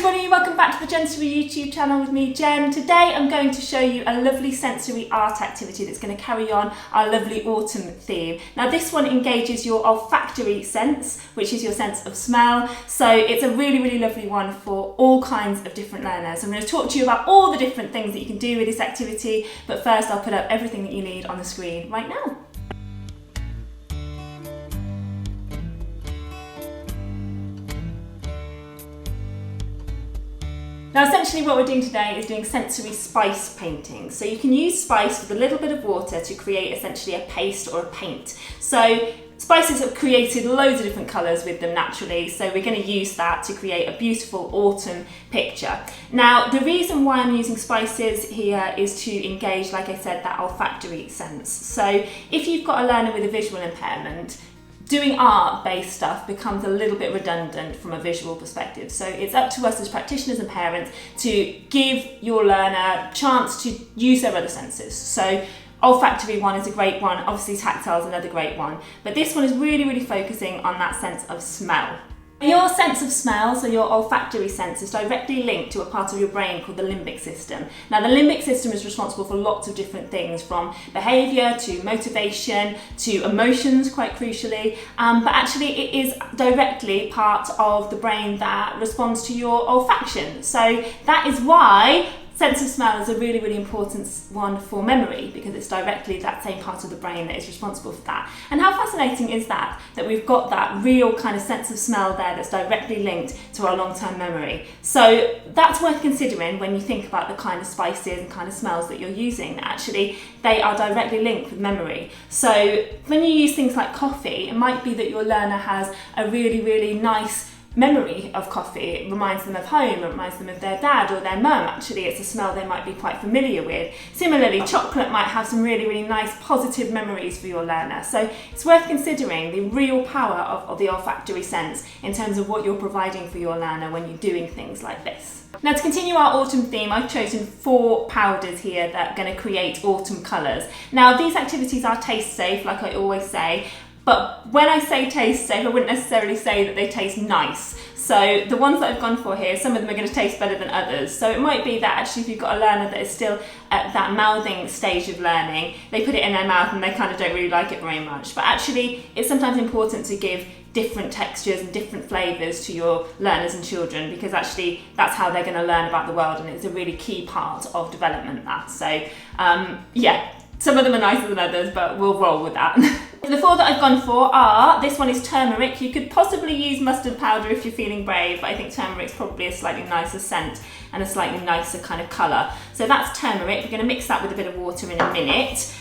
everybody, welcome back to the Jensory YouTube channel with me, Jen. Today I'm going to show you a lovely sensory art activity that's going to carry on our lovely autumn theme. Now this one engages your olfactory sense, which is your sense of smell. So it's a really lovely one for all kinds of different learners. I'm going to talk to you about all the different things that you can do with this activity, but first I'll put up everything that you need on the screen right now. Now essentially what we're doing today is doing sensory spice painting. So you can use spice with a little bit of water to create essentially a paste or a paint. So spices have created loads of different colours with them naturally, so we're going to use that to create a beautiful autumn picture. Now the reason why I'm using spices here is to engage, like I said, that olfactory sense. So if you've got a learner with a visual impairment, doing art-based stuff becomes a little bit redundant from a visual perspective. So it's up to us as practitioners and parents to give your learner a chance to use their other senses. So olfactory one is a great one, obviously tactile is another great one, but this one is really focusing on that sense of smell. Your sense of smell, so your olfactory sense, is directly linked to a part of your brain called the limbic system. Now the limbic system is responsible for lots of different things, from behaviour to motivation to emotions, quite crucially, but actually it is directly part of the brain that responds to your olfaction. So that is why sense of smell is a really important one for memory, because it's directly that same part of the brain that is responsible for that. And how fascinating is that we've got that real kind of sense of smell there that's directly linked to our long-term memory. So that's worth considering when you think about the kind of spices and kind of smells that you're using. Actually, they are directly linked with memory. So when you use things like coffee, it might be that your learner has a really nice memory of coffee. It reminds them of home, it reminds them of their dad or their mum. Actually, it's a smell they might be quite familiar with. Similarly, chocolate might have some really nice positive memories for your learner. So it's worth considering the real power of the olfactory sense in terms of what you're providing for your learner when you're doing things like this. Now to continue our autumn theme, I've chosen 4 powders here that are going to create autumn colours. Now these activities are taste safe, like I always say, but when I say taste safe, I wouldn't necessarily say that they taste nice. So the ones that I've gone for here, some of them are going to taste better than others. So it might be that actually if you've got a learner that is still at that mouthing stage of learning, they put it in their mouth and they kind of don't really like it very much. But actually it's sometimes important to give different textures and different flavours to your learners and children, because actually that's how they're going to learn about the world, and it's a really key part of development, that. So yeah, some of them are nicer than others, but we'll roll with that. The 4 that I've gone for are, this one is turmeric. You could possibly use mustard powder if you're feeling brave, but I think turmeric's probably a slightly nicer scent and a slightly nicer kind of colour. So that's turmeric. We're going to mix that with a bit of water in a minute.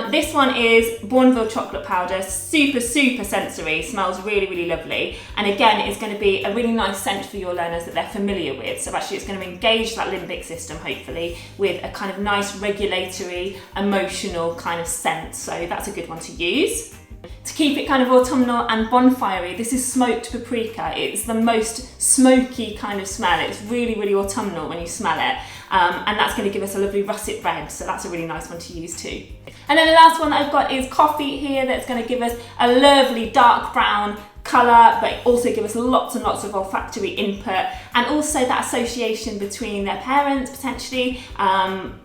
This one is Bourneville chocolate powder, super sensory, smells really lovely, and again it's going to be a really nice scent for your learners that they're familiar with. So actually it's going to engage that limbic system hopefully with a kind of nice regulatory emotional kind of scent, so that's a good one to use. To keep it kind of autumnal and bonfirey, this is smoked paprika. It's the most smoky kind of smell. It's really autumnal when you smell it, and that's going to give us a lovely russet red, so that's a really nice one to use too. And then the last one that I've got is coffee here, that's going to give us a lovely dark brown colour, but also give us lots and lots of olfactory input, and also that association between their parents potentially,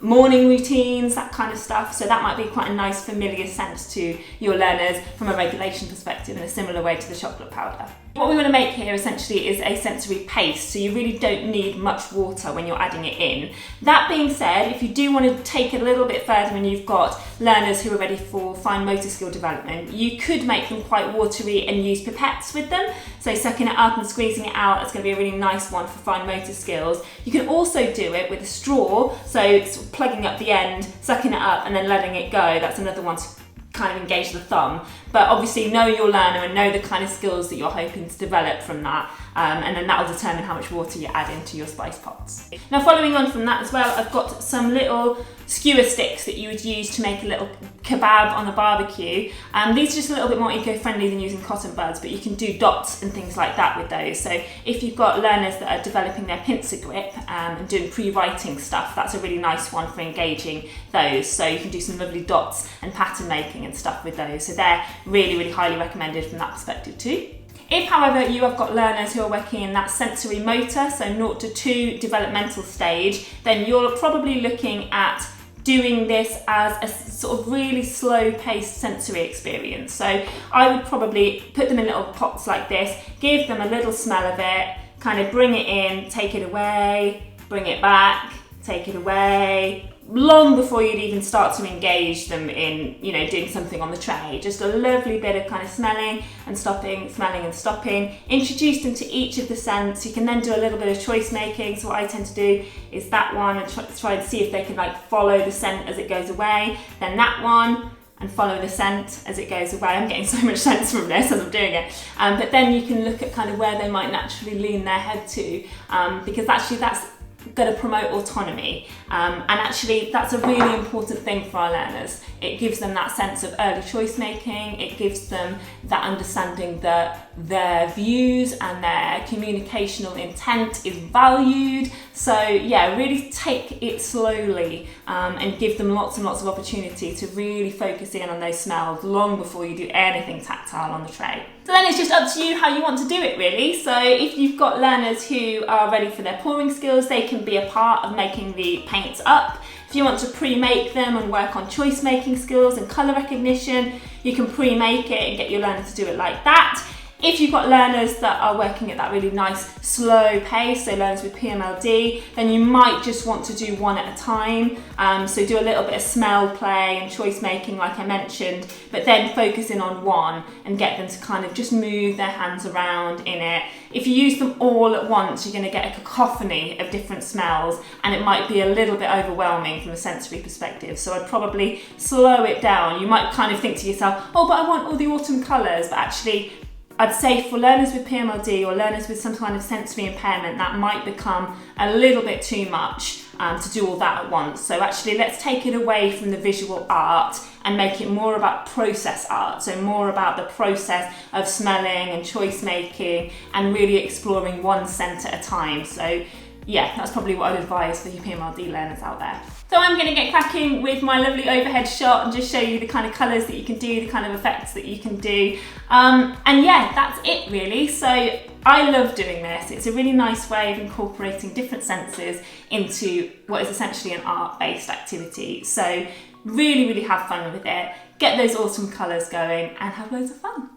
morning routines, that kind of stuff. So that might be quite a nice familiar sense to your learners from a regulation perspective, in a similar way to the chocolate powder. What we want to make here essentially is a sensory paste, so you really don't need much water when you're adding it in. That being said, if you do want to take it a little bit further and you've got learners who are ready for fine motor skill development, you could make them quite watery and use pipettes with them. So sucking it up and squeezing it out, that's going to be a really nice one for fine motor skills. You can also do it with a straw, so it's plugging up the end, sucking it up and then letting it go. That's another one to kind of engage the thumb, but obviously know your learner and know the kind of skills that you're hoping to develop from that, and then that will determine how much water you add into your spice pots. Now following on from that as well, I've got some little skewer sticks that you would use to make a little kebab on the barbecue. These are just a little bit more eco-friendly than using cotton buds, but you can do dots and things like that with those. So if you've got learners that are developing their pincer grip and doing pre-writing stuff, that's a really nice one for engaging those. So you can do some lovely dots and pattern making and stuff with those. So they're really highly recommended from that perspective too. If, however, you have got learners who are working in that sensory motor, so 0 to 2 developmental stage, then you're probably looking at doing this as a sort of really slow-paced sensory experience. So I would probably put them in little pots like this, give them a little smell of it, kind of bring it in, take it away, bring it back, take it away, long before you'd even start to engage them in, you know, doing something on the tray. Just a lovely bit of kind of smelling and stopping, smelling and stopping. Introduce them to each of the scents. You can then do a little bit of choice making. So what I tend to do is that one and try and see if they can like follow the scent as it goes away. Then that one and follow the scent as it goes away. I'm getting so much sense from this as I'm doing it. But then you can look at kind of where they might naturally lean their head to, because actually that's going to promote autonomy, and actually that's a really important thing for our learners. It gives them that sense of early choice making. It gives them that understanding that their views and their communicational intent is valued. So yeah, really take it slowly, and give them lots and lots of opportunity to really focus in on those smells long before you do anything tactile on the tray. So then it's just up to you how you want to do it, really. So if you've got learners who are ready for their pouring skills, they can be a part of making the paints up. If you want to pre-make them and work on choice making skills and colour recognition, you can pre-make it and get your learner to do it like that. If you've got learners that are working at that really nice slow pace, so learners with PMLD, then you might just want to do one at a time. So do a little bit of smell play and choice making like I mentioned, but then focus in on one and get them to kind of just move their hands around in it. If you use them all at once, you're going to get a cacophony of different smells and it might be a little bit overwhelming from a sensory perspective. So I'd probably slow it down. You might kind of think to yourself, oh, but I want all the autumn colours, but actually I'd say for learners with PMLD or learners with some kind of sensory impairment, that might become a little bit too much to do all that at once. So actually let's take it away from the visual art and make it more about process art. So more about the process of smelling and choice making and really exploring one scent at a time. So yeah, that's probably what I'd advise for your PMLD learners out there. So I'm going to get cracking with my lovely overhead shot and just show you the kind of colours that you can do, the kind of effects that you can do. And yeah, that's it really. So I love doing this. It's a really nice way of incorporating different senses into what is essentially an art-based activity. So really, really have fun with it. Get those autumn colours going and have loads of fun.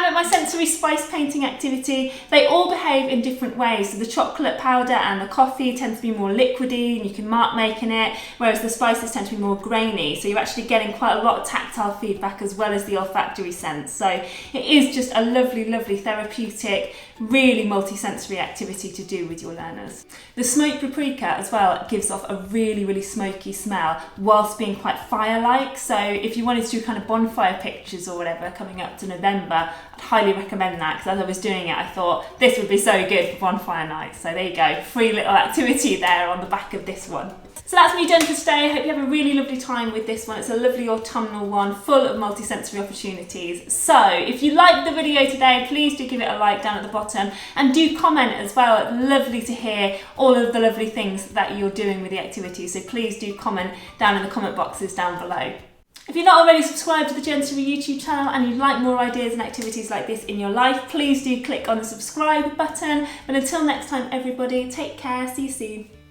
have my sensory spice painting activity. They all behave in different ways. So the chocolate powder and the coffee tend to be more liquidy and you can mark make in it, whereas the spices tend to be more grainy. So you're actually getting quite a lot of tactile feedback as well as the olfactory sense. So it is just a lovely, lovely therapeutic, really multi-sensory activity to do with your learners. The smoked paprika as well gives off a really, really smoky smell whilst being quite fire-like. So if you wanted to do kind of bonfire pictures or whatever coming up to November, I'd highly recommend that, because as I was doing it I thought this would be so good for bonfire night. So there you go, free little activity there on the back of this one. So that's me done for today. I hope you have a really lovely time with this one. It's a lovely autumnal one full of multi-sensory opportunities. So if you liked the video today, please do give it a like down at the bottom and do comment as well. It's lovely to hear all of the lovely things that you're doing with the activity. So please do comment down in the comment boxes down below. If you're not already subscribed to the Jensory YouTube channel and you'd like more ideas and activities like this in your life, please do click on the subscribe button. But until next time everybody, take care, see you soon.